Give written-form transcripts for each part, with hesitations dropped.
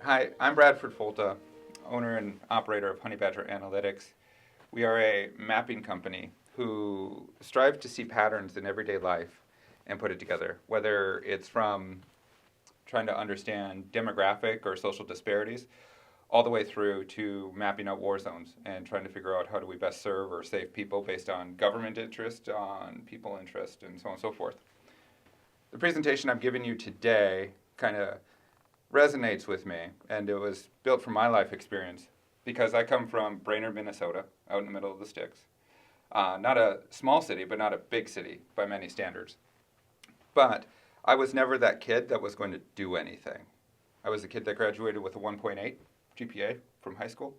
Hi, I'm Bradford Folta, owner and operator of Honey Badger Analytics. We are a mapping company who strive to see patterns in everyday life and put it together, whether it's from trying to understand demographic or social disparities, all the way through to mapping out war zones and trying to figure out how do we best serve or save people based on government interest, on people interest, and so on and so forth. The presentation I'm giving you today kind of resonates with me, and it was built from my life experience because I come from Brainerd, Minnesota, out in the middle of the sticks. Not a small city, but not a big city by many standards. But I was never that kid that was going to do anything. I was a kid that graduated with a 1.8 GPA from high school.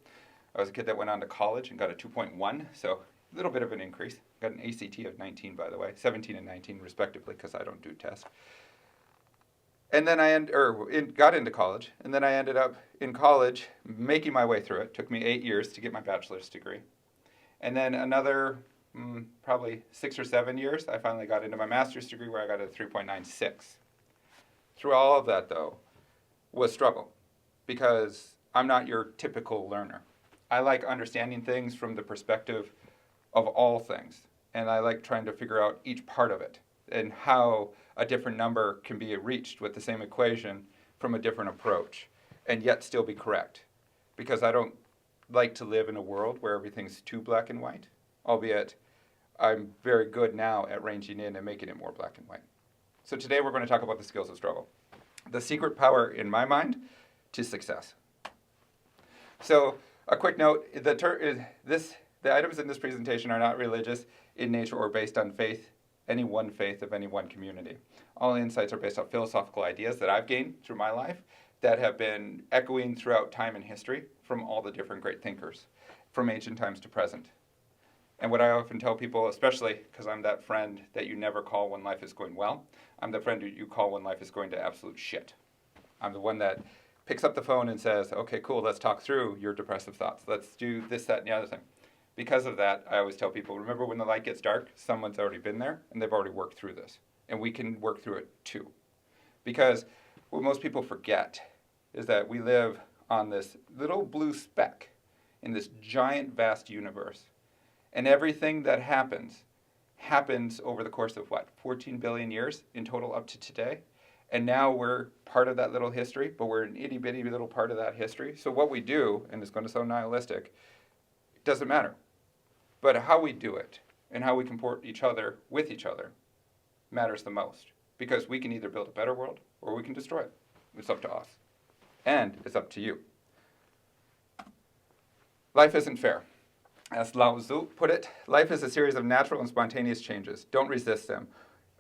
I was a kid that went on to college and got a 2.1, so a little bit of an increase. Got an ACT of 19, by the way, 17 and 19 respectively, because I don't do tests. And then got into college, and then I ended up in college making my way through it. It took me 8 years to get my bachelor's degree. And then another probably 6 or 7 years, I finally got into my master's degree where I got a 3.96. Through all of that, though, was struggle because I'm not your typical learner. I like understanding things from the perspective of all things, and I like trying to figure out each part of it and how a different number can be reached with the same equation from a different approach and yet still be correct. Because I don't like to live in a world where everything's too black and white, albeit I'm very good now at ranging in and making it more black and white. So today we're going to talk about the skills of struggle. The secret power, in my mind, to success. So a quick note, the items in this presentation are not religious in nature or based on faith, any one faith of any one community. All insights are based on philosophical ideas that I've gained through my life that have been echoing throughout time and history from all the different great thinkers, from ancient times to present. And what I often tell people, especially because I'm that friend that you never call when life is going well, I'm the friend you call when life is going to absolute shit. I'm the one that picks up the phone and says, okay, cool, let's talk through your depressive thoughts. Let's do this, that, and the other thing. Because of that, I always tell people, remember when the light gets dark, someone's already been there, and they've already worked through this. And we can work through it too. Because what most people forget is that we live on this little blue speck in this giant, vast universe. And everything that happens over the course of, 14 billion years in total up to today. And now we're part of that little history, but we're an itty-bitty little part of that history. So what we do, and it's going to sound nihilistic, it doesn't matter. But how we do it and how we comport each other with each other matters the most. Because we can either build a better world or we can destroy it. It's up to us. And it's up to you. Life isn't fair. As Lao Tzu put it, life is a series of natural and spontaneous changes. Don't resist them.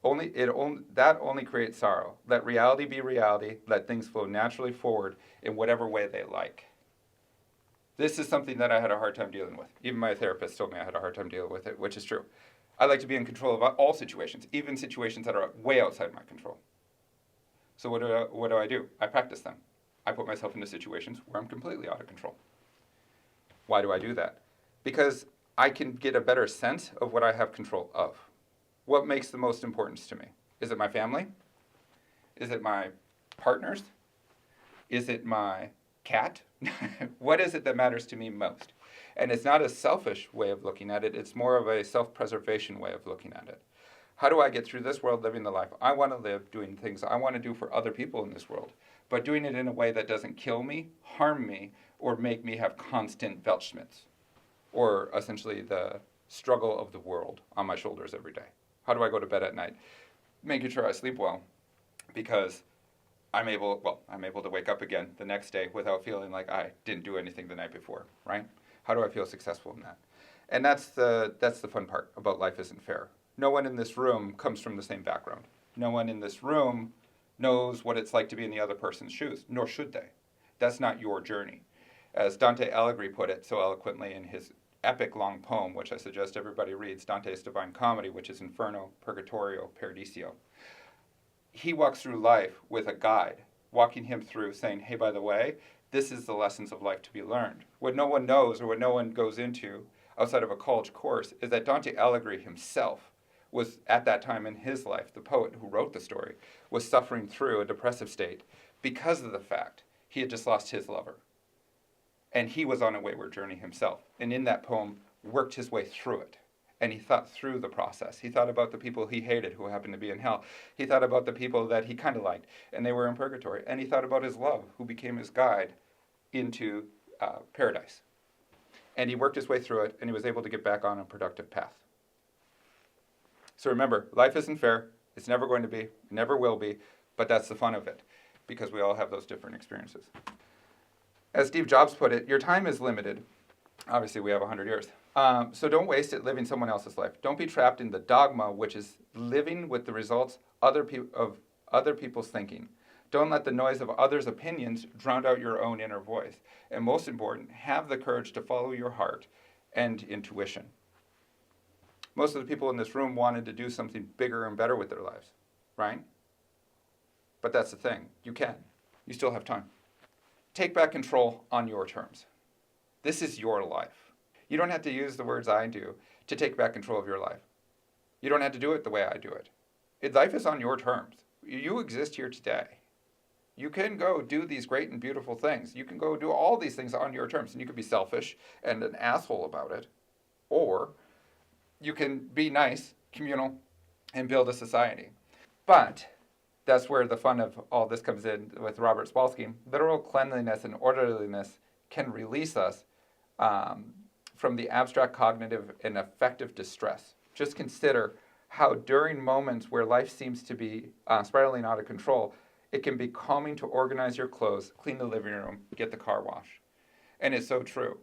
That only creates sorrow. Let reality be reality. Let things flow naturally forward in whatever way they like. This is something that I had a hard time dealing with. Even my therapist told me I had a hard time dealing with it, which is true. I like to be in control of all situations, even situations that are way outside my control. So what do I do? I practice them. I put myself into situations where I'm completely out of control. Why do I do that? Because I can get a better sense of what I have control of. What makes the most importance to me? Is it my family? Is it my partners? Is it my cat? What is it that matters to me most? And it's not a selfish way of looking at it. It's more of a self-preservation way of looking at it. How do I get through this world living the life I want to live, doing things I want to do for other people in this world, but doing it in a way that doesn't kill me, harm me, or make me have constant Weltschmerz, or essentially the struggle of the world on my shoulders every day? How do I go to bed at night? Making sure I sleep well, because I'm able to wake up again the next day without feeling like I didn't do anything the night before, right? How do I feel successful in that? And that's the fun part about life isn't fair. No one in this room comes from the same background. No one in this room knows what it's like to be in the other person's shoes, nor should they. That's not your journey. As Dante Alighieri put it so eloquently in his epic long poem, which I suggest everybody reads, Dante's Divine Comedy, which is Inferno, Purgatorio, Paradiso. He walks through life with a guide, walking him through saying, hey, by the way, this is the lessons of life to be learned. What no one knows or what no one goes into outside of a college course is that Dante Alighieri himself was, at that time in his life, the poet who wrote the story, was suffering through a depressive state because of the fact He had just lost his lover. And he was on a wayward journey himself. And in that poem, worked his way through it. And he thought through the process. He thought about the people he hated who happened to be in hell. He thought about the people that he kind of liked, and they were in purgatory. And he thought about his love, who became his guide into paradise. And he worked his way through it, and he was able to get back on a productive path. So remember, life isn't fair. It's never going to be. It never will be. But that's the fun of it, because we all have those different experiences. As Steve Jobs put it, your time is limited. Obviously, we have 100 years. So don't waste it living someone else's life. Don't be trapped in the dogma, which is living with the results of other people's thinking. Don't let the noise of others' opinions drown out your own inner voice. And most important, have the courage to follow your heart and intuition. Most of the people in this room wanted to do something bigger and better with their lives, right? But that's the thing. You can. You still have time. Take back control on your terms. This is your life. You don't have to use the words I do to take back control of your life. You don't have to do it the way I do it. Life is on your terms. You exist here today. You can go do these great and beautiful things. You can go do all these things on your terms. And you can be selfish and an asshole about it. Or you can be nice, communal, and build a society. But that's where the fun of all this comes in with Robert Spolsky. Literal cleanliness and orderliness can release us from the abstract cognitive and affective distress. Just consider how during moments where life seems to be spiraling out of control, it can be calming to organize your clothes, clean the living room, get the car washed. And it's so true.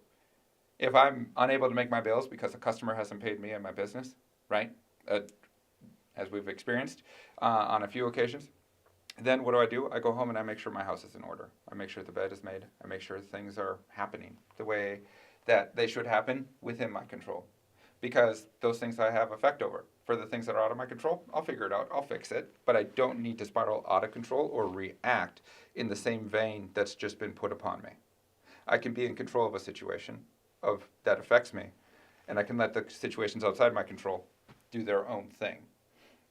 If I'm unable to make my bills because a customer hasn't paid me in my business, right, as we've experienced on a few occasions, then what do? I go home and I make sure my house is in order. I make sure the bed is made. I make sure things are happening the way that they should happen within my control. Because those things I have effect over. For the things that are out of my control, I'll figure it out. I'll fix it. But I don't need to spiral out of control or react in the same vein that's just been put upon me. I can be in control of a situation that affects me. And I can let the situations outside my control do their own thing.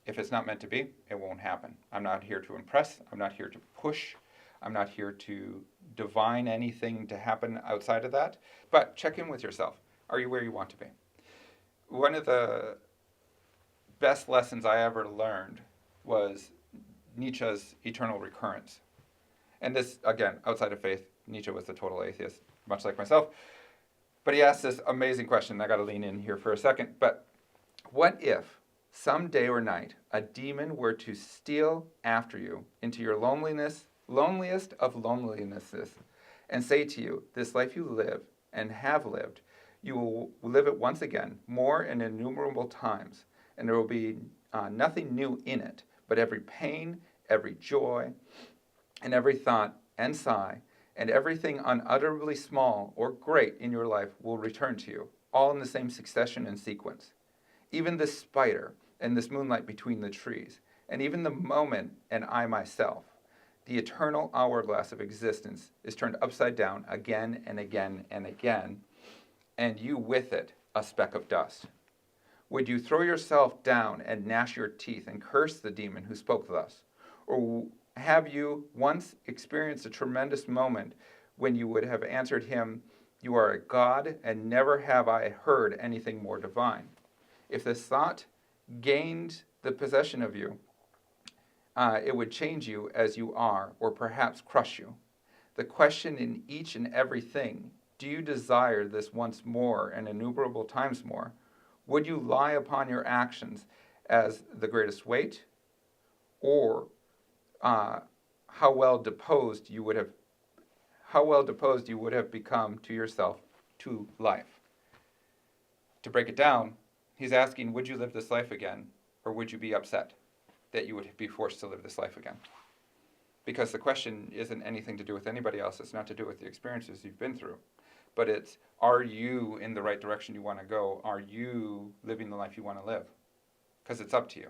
If it's not meant to be, it won't happen. I'm not here to impress. I'm not here to push. I'm not here to divine anything to happen outside of that. But check in with yourself. Are you where you want to be? One of the best lessons I ever learned was Nietzsche's eternal recurrence. And this, again, outside of faith, Nietzsche was a total atheist, much like myself. But he asked this amazing question. I got to lean in here for a second. But what if some day or night a demon were to steal after you into your loneliest of lonelinesses, and say to you, this life you live and have lived, you will live it once again, more and innumerable times, and there will be nothing new in it, but every pain, every joy, and every thought and sigh, and everything unutterably small or great in your life will return to you, all in the same succession and sequence. Even this spider and this moonlight between the trees, and even the moment and I myself, the eternal hourglass of existence is turned upside down again and again and again, and you with it, a speck of dust. Would you throw yourself down and gnash your teeth and curse the demon who spoke thus? Or have you once experienced a tremendous moment when you would have answered him, you are a god, and never have I heard anything more divine? If this thought gained the possession of you, it would change you as you are, or perhaps crush you. The question in each and every thing, do you desire this once more and innumerable times more? Would you lie upon your actions as the greatest weight, or how well deposed you would have become to yourself, to life? To break it down, he's asking, would you live this life again, or would you be upset that you would be forced to live this life again? Because the question isn't anything to do with anybody else. It's not to do with the experiences you've been through. But it's, are you in the right direction you want to go? Are you living the life you want to live? Because it's up to you.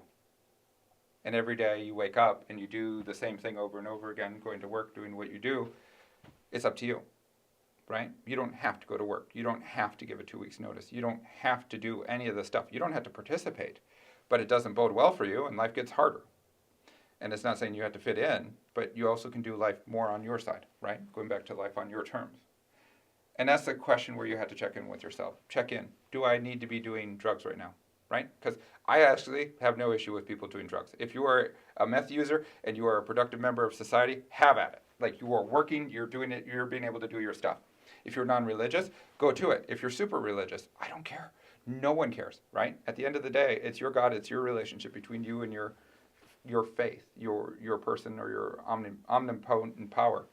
And every day you wake up and you do the same thing over and over again, going to work, doing what you do, it's up to you, right? You don't have to go to work. You don't have to give a 2 weeks notice. You don't have to do any of this stuff. You don't have to participate. But it doesn't bode well for you, and life gets harder. And it's not saying you have to fit in, but you also can do life more on your side, right? Going back to life on your terms. And that's the question where you have to check in with yourself. Check in. Do I need to be doing drugs right now? Right? Because I actually have no issue with people doing drugs. If you are a meth user and you are a productive member of society, have at it. Like, you are working, you're doing it, you're being able to do your stuff. If you're non-religious, go to it. If you're super religious, I don't care. No one cares, right? At the end of the day, it's your God, it's your relationship between you and your faith, your person, or your omnipotent power.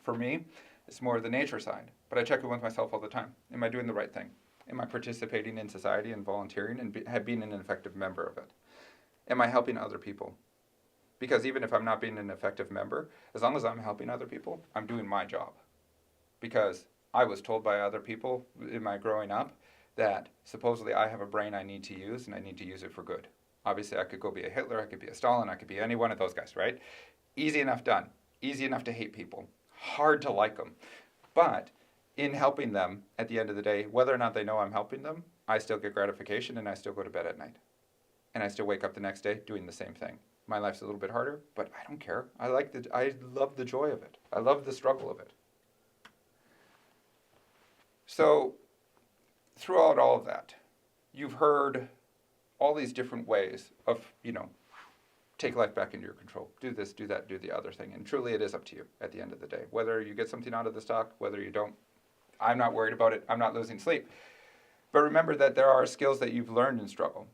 For me, it's more the nature side. But I check in with myself all the time. Am I doing the right thing? Am I participating in society and volunteering and being an effective member of it? Am I helping other people? Because even if I'm not being an effective member, as long as I'm helping other people, I'm doing my job. Because I was told by other people in my growing up that supposedly I have a brain I need to use, and I need to use it for good. Obviously, I could go be a Hitler, I could be a Stalin, I could be any one of those guys, right? Easy enough done. Easy enough to hate people. Hard to like them. But in helping them, at the end of the day, whether or not they know I'm helping them, I still get gratification, and I still go to bed at night. And I still wake up the next day doing the same thing. My life's a little bit harder, but I don't care. I love the joy of it. I love the struggle of it. So, throughout all of that, you've heard all these different ways of, take life back into your control. Do this, do that, do the other thing. And truly it is up to you at the end of the day. Whether you get something out of this talk, whether you don't, I'm not worried about it. I'm not losing sleep. But remember that there are skills that you've learned in struggle.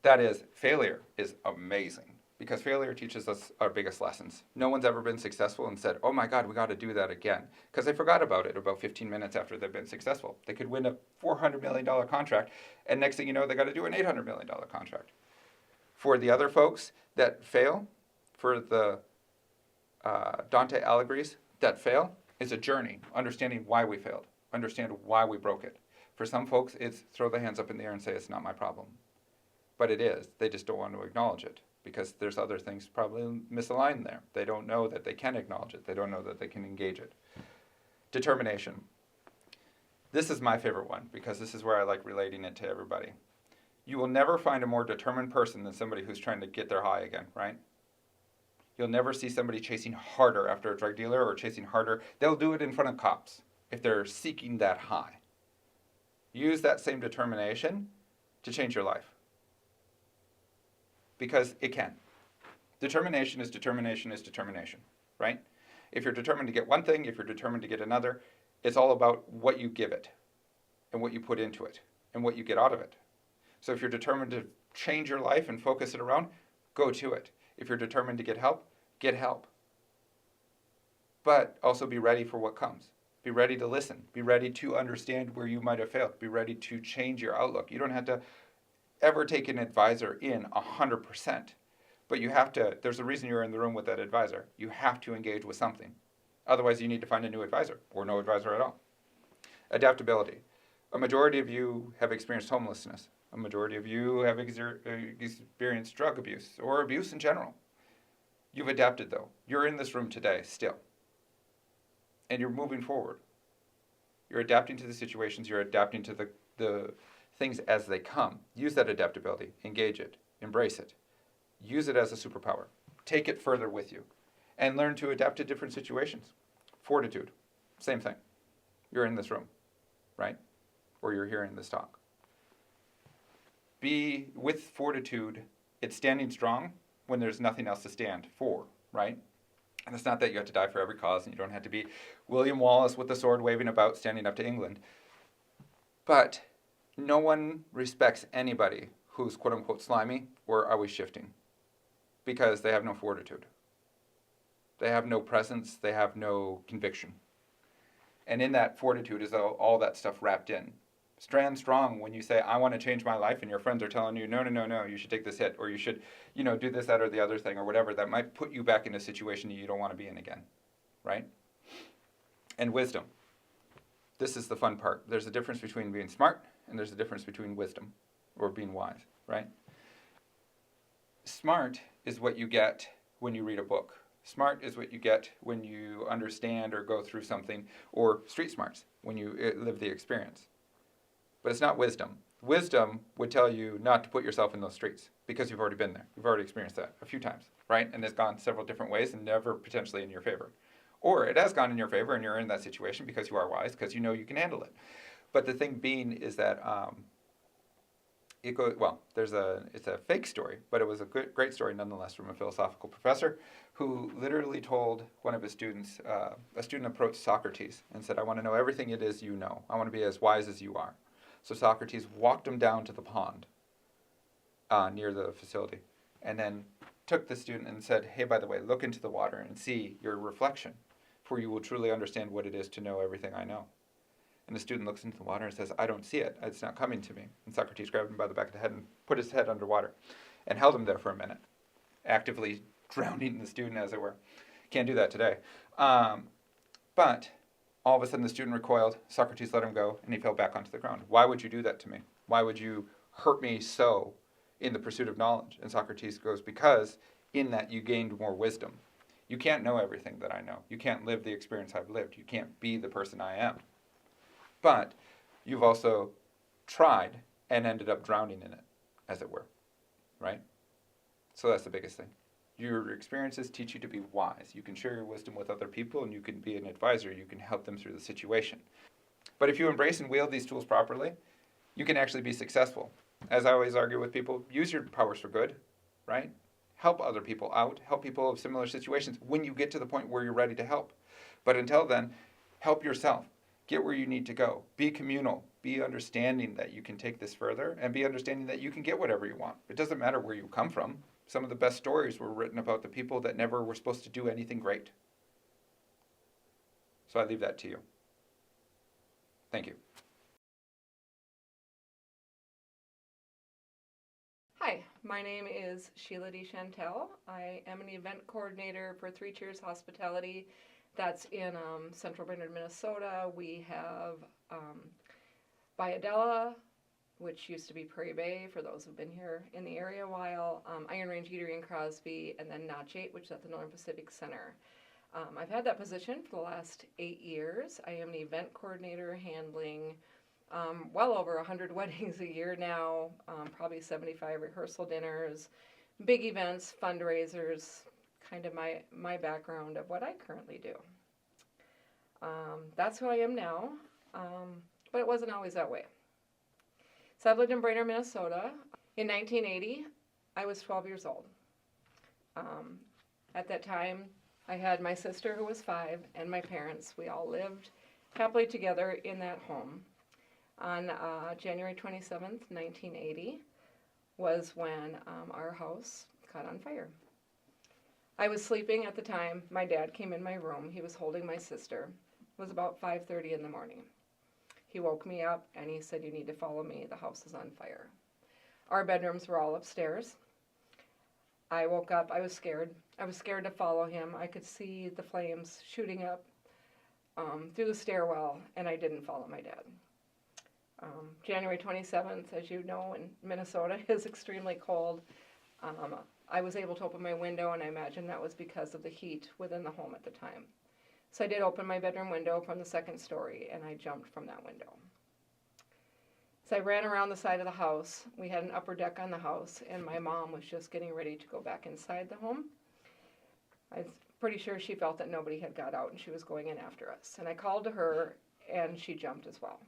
That is, failure is amazing, because failure teaches us our biggest lessons. No one's ever been successful and said, oh my God, we got to do that again. Because they forgot about it about 15 minutes after they've been successful. They could win a $400 million contract, and next thing you know, they got to do an $800 million contract. For the other folks that fail, for the Dante allegories that fail, is a journey, understanding why we failed, understand why we broke it. For some folks, it's throw the hands up in the air and say, it's not my problem. But it is. They just don't want to acknowledge it, because there's other things probably misaligned there. They don't know that they can acknowledge it. They don't know that they can engage it. Determination. This is my favorite one, because this is where I like relating it to everybody. You will never find a more determined person than somebody who's trying to get their high again, right? You'll never see somebody chasing harder after a drug dealer or chasing harder. They'll do it in front of cops if they're seeking that high. Use that same determination to change your life, because it can. Determination is determination is determination, right? If you're determined to get one thing, if you're determined to get another, it's all about what you give it and what you put into it and what you get out of it. So if you're determined to change your life and focus it around, go to it. If you're determined to get help, get help. But also be ready for what comes. Be ready to listen. Be ready to understand where you might have failed. Be ready to change your outlook. You don't have to ever take an advisor in 100%. But you have to, there's a reason you're in the room with that advisor. You have to engage with something. Otherwise, you need to find a new advisor, or no advisor at all. Adaptability. A majority of you have experienced homelessness. A majority of you have experienced drug abuse, or abuse in general. You've adapted, though. You're in this room today, still. And you're moving forward. You're adapting to the situations. You're adapting to the things as they come. Use that adaptability. Engage it. Embrace it. Use it as a superpower. Take it further with you. And learn to adapt to different situations. Fortitude. Same thing. You're in this room, right? Or you're hearing this talk. Be with fortitude. It's standing strong when there's nothing else to stand for, right? And it's not that you have to die for every cause, and you don't have to be William Wallace with the sword waving about standing up to England. But no one respects anybody who's quote-unquote slimy or always shifting, because they have no fortitude. They have no presence. They have no conviction. And in that fortitude is all that stuff wrapped in. Stand strong when you say, I want to change my life, and your friends are telling you, no, you should take this hit, or you should, do this, that, or the other thing, or whatever, that might put you back in a situation you don't want to be in again, right? And wisdom. This is the fun part. There's a difference between being smart, and there's a difference between wisdom, or being wise, right? Smart is what you get when you read a book. Smart is what you get when you understand or go through something, or street smarts, when you live the experience. But it's not wisdom. Wisdom would tell you not to put yourself in those streets because you've already been there. You've already experienced that a few times, right? And it's gone several different ways and never potentially in your favor. Or it has gone in your favor and you're in that situation because you are wise, because you know you can handle it. But the thing being is that it goes well. It's a fake story, but it was a great story nonetheless from a philosophical professor who literally told one of his students. A student approached Socrates and said, "I want to know everything it is you know. I want to be as wise as you are." So Socrates walked him down to the pond near the facility, and then took the student and said, "Hey, by the way, look into the water and see your reflection, for you will truly understand what it is to know everything I know." And the student looks into the water and says, "I don't see it. It's not coming to me." And Socrates grabbed him by the back of the head and put his head underwater and held him there for a minute, actively drowning the student, as it were. Can't do that today. But all of a sudden the student recoiled. Socrates let him go, and he fell back onto the ground. "Why would you do that to me? Why would you hurt me so in the pursuit of knowledge?" And Socrates goes, "Because in that you gained more wisdom. You can't know everything that I know. You can't live the experience I've lived. You can't be the person I am. But you've also tried and ended up drowning in it, as it were, right? So that's the biggest thing. Your experiences teach you to be wise. You can share your wisdom with other people, and you can be an advisor. You can help them through the situation. But if you embrace and wield these tools properly, you can actually be successful. As I always argue with people, use your powers for good, right? Help other people out. Help people of similar situations when you get to the point where you're ready to help. But until then, help yourself. Get where you need to go. Be communal. Be understanding that you can take this further, and be understanding that you can get whatever you want. It doesn't matter where you come from. Some of the best stories were written about the people that never were supposed to do anything great. So I leave that to you. Thank you. Hi, my name is Sheila DeChantel. I am an event coordinator for Three Cheers Hospitality. That's in Central Brainerd, Minnesota. We have Bayadella, which used to be Prairie Bay, for those who've been here in the area a while, Iron Range Eatery in Crosby, and then Notch 8, which is at the Northern Pacific Center. I've had that position for the last 8 years. I am an event coordinator handling well over 100 weddings a year now, probably 75 rehearsal dinners, big events, fundraisers, kind of my background of what I currently do. That's who I am now, but it wasn't always that way. So I've lived in Brainerd, Minnesota. In 1980, I was 12 years old. At that time, I had my sister who was 5 and my parents. We all lived happily together in that home. On January 27th, 1980 was when our house caught on fire. I was sleeping at the time. My dad came in my room. He was holding my sister. It was about 5:30 in the morning. He woke me up and he said, "You need to follow me. The house is on fire." Our bedrooms were all upstairs. I woke up. I was scared. I was scared to follow him. I could see the flames shooting up through the stairwell, and I didn't follow my dad. January 27th, as you know, in Minnesota is extremely cold. I was able to open my window, and I imagine that was because of the heat within the home at the time. So I did open my bedroom window from the second story, and I jumped from that window. So I ran around the side of the house. We had an upper deck on the house, and my mom was just getting ready to go back inside the home. I was pretty sure she felt that nobody had got out, and she was going in after us. And I called to her, and she jumped as well.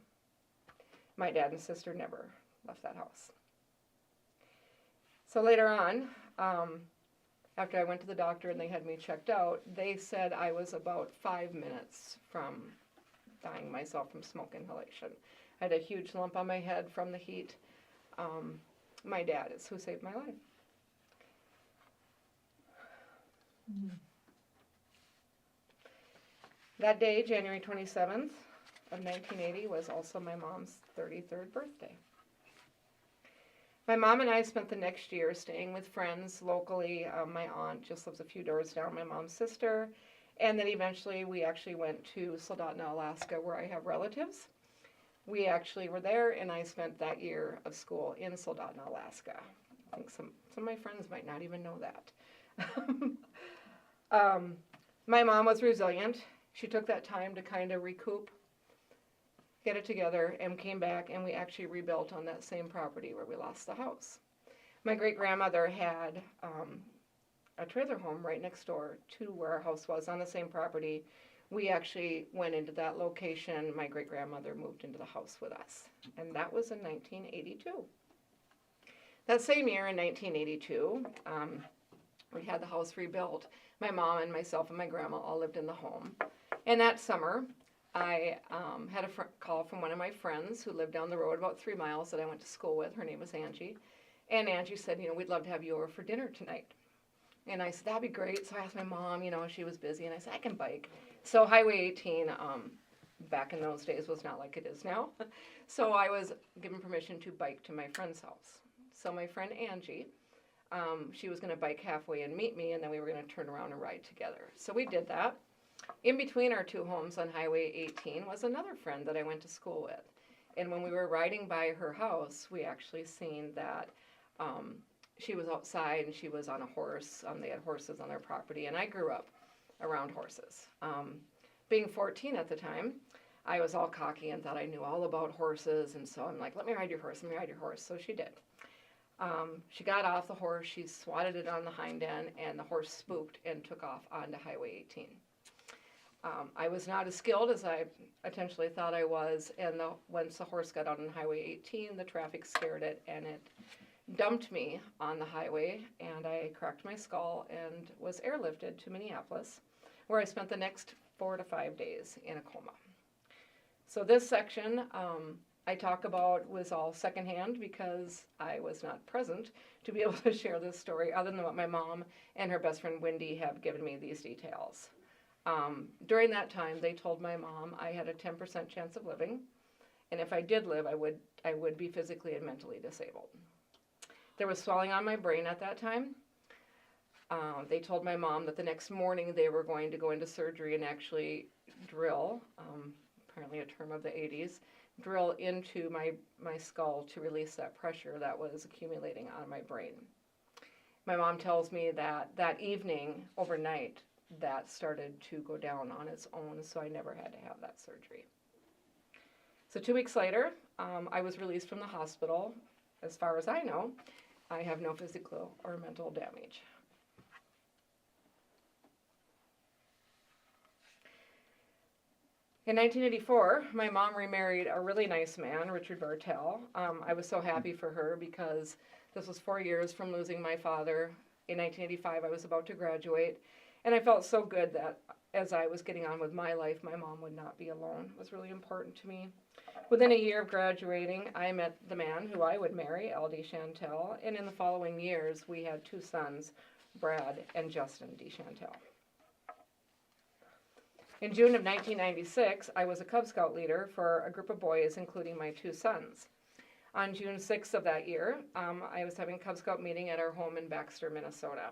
My dad and sister never left that house. So later on, after I went to the doctor and they had me checked out, they said I was about 5 minutes from dying myself from smoke inhalation. I had a huge lump on my head from the heat. My dad is who saved my life. Mm-hmm. That day, January 27th of 1980, was also my mom's 33rd birthday. My mom and I spent the next year staying with friends locally. My aunt just lives a few doors down, my mom's sister. And then eventually we actually went to Soldotna, Alaska, where I have relatives. We actually were there, and I spent that year of school in Soldotna, Alaska. I think some of my friends might not even know that. My mom was resilient. She took that time to kind of recoup get it together, and came back, and we actually rebuilt on that same property where we lost the house. My great-grandmother had a trailer home right next door to where our house was on the same property. We actually went into that location. My great-grandmother moved into the house with us, and that was in 1982. That same year in 1982, we had the house rebuilt. My mom and myself and my grandma all lived in the home. And that summer, I had a call from one of my friends who lived down the road about 3 miles that I went to school with. Her name was Angie. And Angie said, we'd love to have you over for dinner tonight. And I said, that'd be great. So I asked my mom, she was busy. And I said, I can bike. So Highway 18, back in those days, was not like it is now. So I was given permission to bike to my friend's house. So my friend Angie, she was going to bike halfway and meet me, and then we were going to turn around and ride together. So we did that. In between our two homes on Highway 18 was another friend that I went to school with. And when we were riding by her house, we actually seen that she was outside and she was on a horse. They had horses on their property, and I grew up around horses. Being 14 at the time, I was all cocky and thought I knew all about horses, and so I'm like, let me ride your horse, let me ride your horse. So she did. She got off the horse, she swatted it on the hind end, and the horse spooked and took off onto Highway 18. I was not as skilled as I potentially thought I was, and once the horse got out on Highway 18, the traffic scared it, and it dumped me on the highway, and I cracked my skull and was airlifted to Minneapolis, where I spent the next 4 to 5 days in a coma. So this section I talk about was all secondhand because I was not present to be able to share this story, other than what my mom and her best friend Wendy have given me these details. During that time, they told my mom I had a 10% chance of living, and if I did live, I would be physically and mentally disabled. There was swelling on my brain at that time. They told my mom that the next morning they were going to go into surgery and actually drill, apparently a term of the 80s, drill into my skull to release that pressure that was accumulating on my brain. My mom tells me that that evening, overnight, that started to go down on its own, so I never had to have that surgery. So 2 weeks later, I was released from the hospital. As far as I know, I have no physical or mental damage. In 1984, my mom remarried a really nice man, Richard Bartell. I was so happy for her because this was 4 years from losing my father. In 1985, I was about to graduate, and I felt so good that as I was getting on with my life, my mom would not be alone. It was really important to me. Within a year of graduating, I met the man who I would marry, L.D. Chantel, and in the following years, we had 2 sons, Brad and Justin D. Chantel. In June of 1996, I was a Cub Scout leader for a group of boys, including my 2 sons. On June 6th of that year, I was having a Cub Scout meeting at our home in Baxter, Minnesota.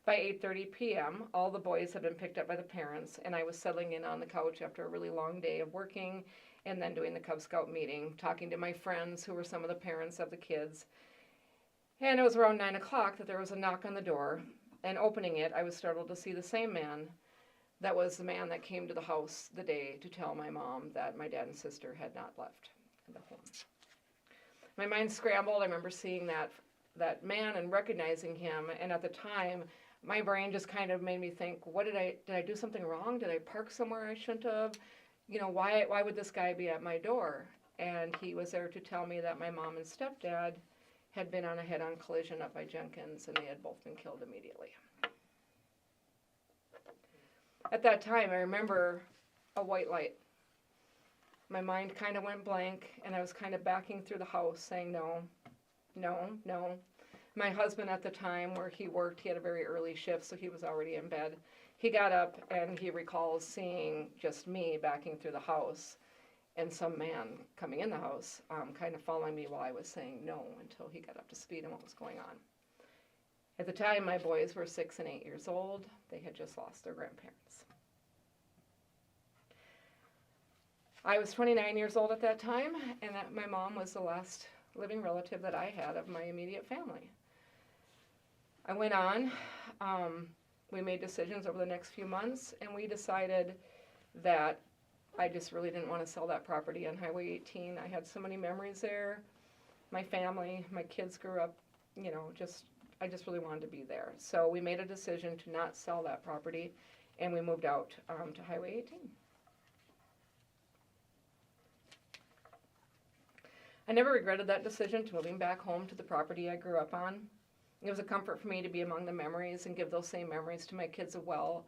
By 8:30 p.m., all the boys had been picked up by the parents, and I was settling in on the couch after a really long day of working and then doing the Cub Scout meeting, talking to my friends who were some of the parents of the kids. And it was around 9 o'clock that there was a knock on the door, and opening it, I was startled to see the same man that was the man that came to the house the day to tell my mom that my dad and sister had not left the home. My mind scrambled. I remember seeing that man and recognizing him, and at the time, my brain just kind of made me think, did I do something wrong? Did I park somewhere I shouldn't have? Why would this guy be at my door? And he was there to tell me that my mom and stepdad had been on a head-on collision up by Jenkins, and they had both been killed immediately. At that time, I remember a white light. My mind kind of went blank, and I was kind of backing through the house saying no, no, no. My husband at the time, where he worked, he had a very early shift, so he was already in bed. He got up, and he recalls seeing just me backing through the house and some man coming in the house, kind of following me while I was saying no until he got up to speed on what was going on. At the time, my boys were 6 and 8 years old. They had just lost their grandparents. I was 29 years old at that time, and my mom was the last living relative that I had of my immediate family. I went on. We made decisions over the next few months, and we decided that I just really didn't want to sell that property on Highway 18. I had so many memories there. My family, my kids grew up, I just really wanted to be there. So we made a decision to not sell that property, and we moved out to Highway 18. I never regretted that decision to moving back home to the property I grew up on. It was a comfort for me to be among the memories and give those same memories to my kids as well,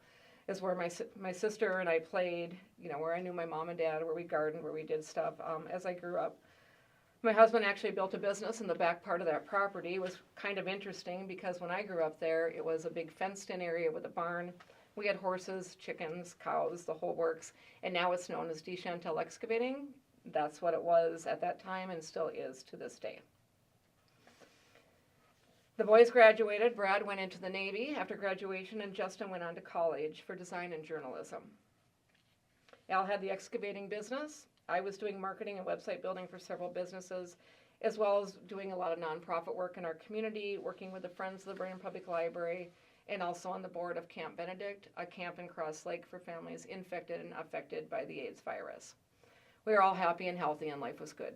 as where my sister and I played, where I knew my mom and dad, where we gardened, where we did stuff as I grew up. My husband actually built a business in the back part of that property. It was kind of interesting because when I grew up there, it was a big fenced-in area with a barn. We had horses, chickens, cows, the whole works, and now it's known as Deschantel Excavating. That's what it was at that time and still is to this day. The boys graduated. Brad went into the Navy after graduation, and Justin went on to college for design and journalism. Al had the excavating business. I was doing marketing and website building for several businesses, as well as doing a lot of nonprofit work in our community, working with the Friends of the Brain Public Library, and also on the board of Camp Benedict, a camp in Cross Lake for families infected and affected by the AIDS virus. We were all happy and healthy, and life was good.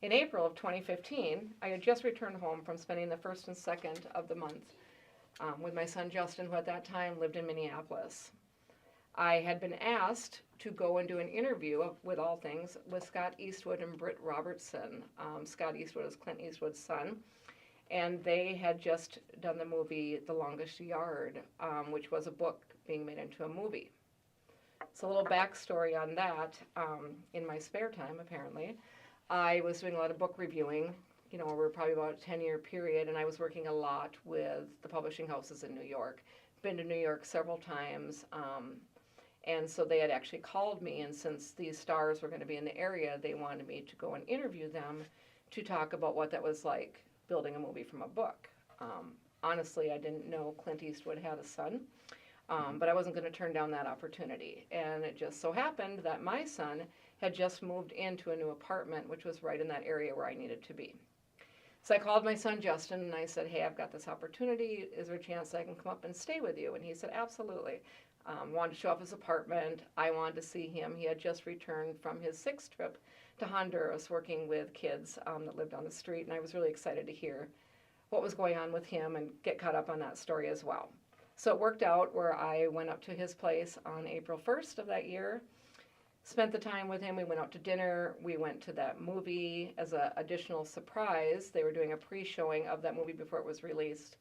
In April of 2015, I had just returned home from spending the first and second of the month with my son Justin, who at that time lived in Minneapolis. I had been asked to go and do an interview with all things with Scott Eastwood and Britt Robertson. Scott Eastwood is Clint Eastwood's son, and they had just done the movie The Longest Yard, which was a book being made into a movie. So a little backstory on that. In my spare time, apparently, I was doing a lot of book reviewing, over probably about a 10-year period, and I was working a lot with the publishing houses in New York. Been to New York several times, and so they had actually called me, and since these stars were going to be in the area, they wanted me to go and interview them to talk about what that was like building a movie from a book. Honestly, I didn't know Clint Eastwood had a son, but I wasn't going to turn down that opportunity. And it just so happened that my son had just moved into a new apartment, which was right in that area where I needed to be. So I called my son Justin, and I said, hey, I've got this opportunity. Is there a chance I can come up and stay with you? And he said, absolutely. Wanted to show off his apartment. I wanted to see him. He had just returned from his 6th trip to Honduras working with kids that lived on the street, and I was really excited to hear what was going on with him and get caught up on that story as well. So it worked out where I went up to his place on April 1st of that year, spent the time with him. We went out to dinner. We went to that movie as an additional surprise. They were doing a pre-showing of that movie before it was released.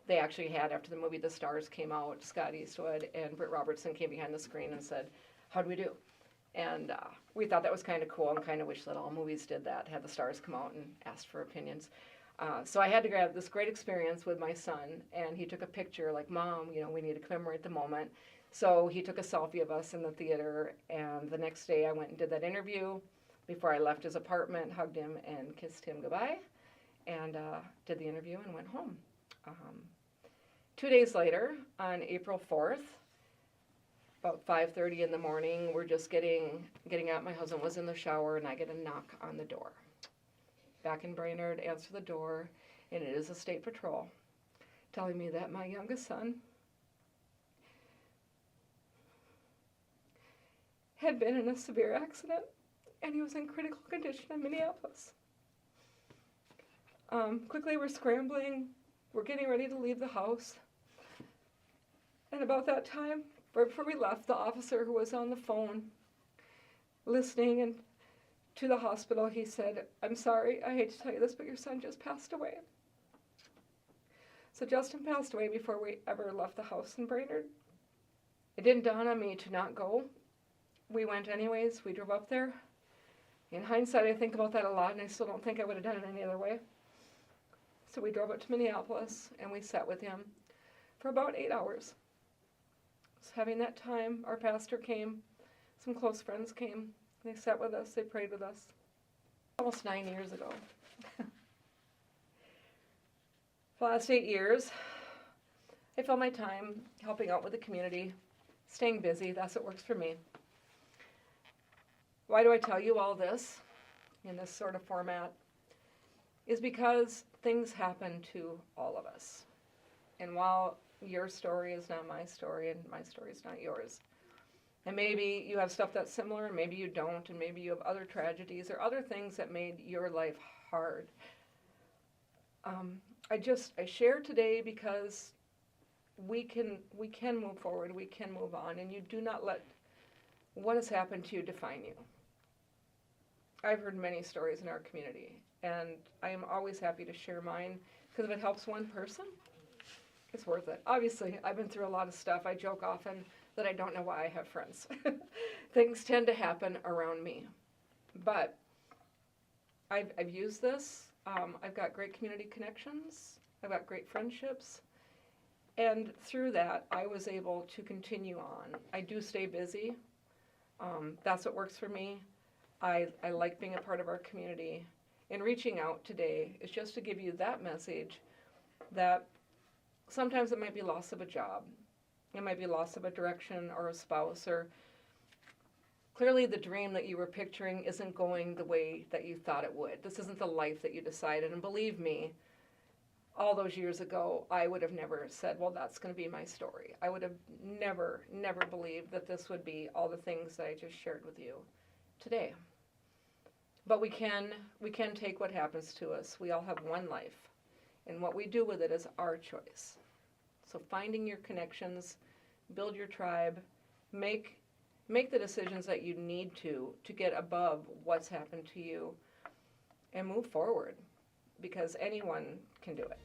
They actually had, after the movie The Stars came out, Scott Eastwood and Britt Robertson came behind the screen and said, how'd we do? And we thought that was kind of cool and kind of wish that all movies did that, had the stars come out and asked for opinions. So I had to grab this great experience with my son, and he took a picture like, Mom, we need to commemorate the moment. So he took a selfie of us in the theater, and the next day I went and did that interview. Before I left his apartment, hugged him and kissed him goodbye, and did the interview and went home. 2 days later, on April 4th, about 5:30 in the morning, we're just getting out. My husband was in the shower, and I get a knock on the door. Back in Brainerd, answer the door, and it is a state patrol telling me that my youngest son had been in a severe accident, and he was in critical condition in Minneapolis. Quickly, we're scrambling. We're getting ready to leave the house. And about that time, right before we left, the officer who was on the phone listening and to the hospital, he said, I'm sorry, I hate to tell you this, but your son just passed away. So Justin passed away before we ever left the house in Brainerd. It didn't dawn on me to not go. We went anyways. We drove up there. In hindsight, I think about that a lot, and I still don't think I would have done it any other way. So we drove up to Minneapolis, and we sat with him for about 8 hours. So having that time, our pastor came, some close friends came. They sat with us, they prayed with us. Almost 9 years ago. The last 8 years, I filled my time helping out with the community, staying busy. That's what works for me. Why do I tell you all this in this sort of format? Is because things happen to all of us. And while your story is not my story and my story is not yours, And maybe you have stuff that's similar, and maybe you don't, and maybe you have other tragedies or other things that made your life hard. I share today because we can move forward, we can move on, and you do not let what has happened to you define you. I've heard many stories in our community, and I am always happy to share mine because if it helps one person, it's worth it. Obviously, I've been through a lot of stuff. I joke often that I don't know why I have friends. Things tend to happen around me. But I've used this. I've got great community connections. I've got great friendships. And through that, I was able to continue on. I do stay busy. That's what works for me. I like being a part of our community. And reaching out today is just to give you that message that sometimes it might be loss of a job. It might be loss of a direction or a spouse, or clearly the dream that you were picturing isn't going the way that you thought it would. This isn't the life that you decided. And believe me, all those years ago, I would have never said, well, that's going to be my story. I would have never believed that this would be all the things that I just shared with you today. But we can take what happens to us. We all have one life. And what we do with it is our choice. So finding your connections, build your tribe, make the decisions that you need to get above what's happened to you, and move forward, because anyone can do it.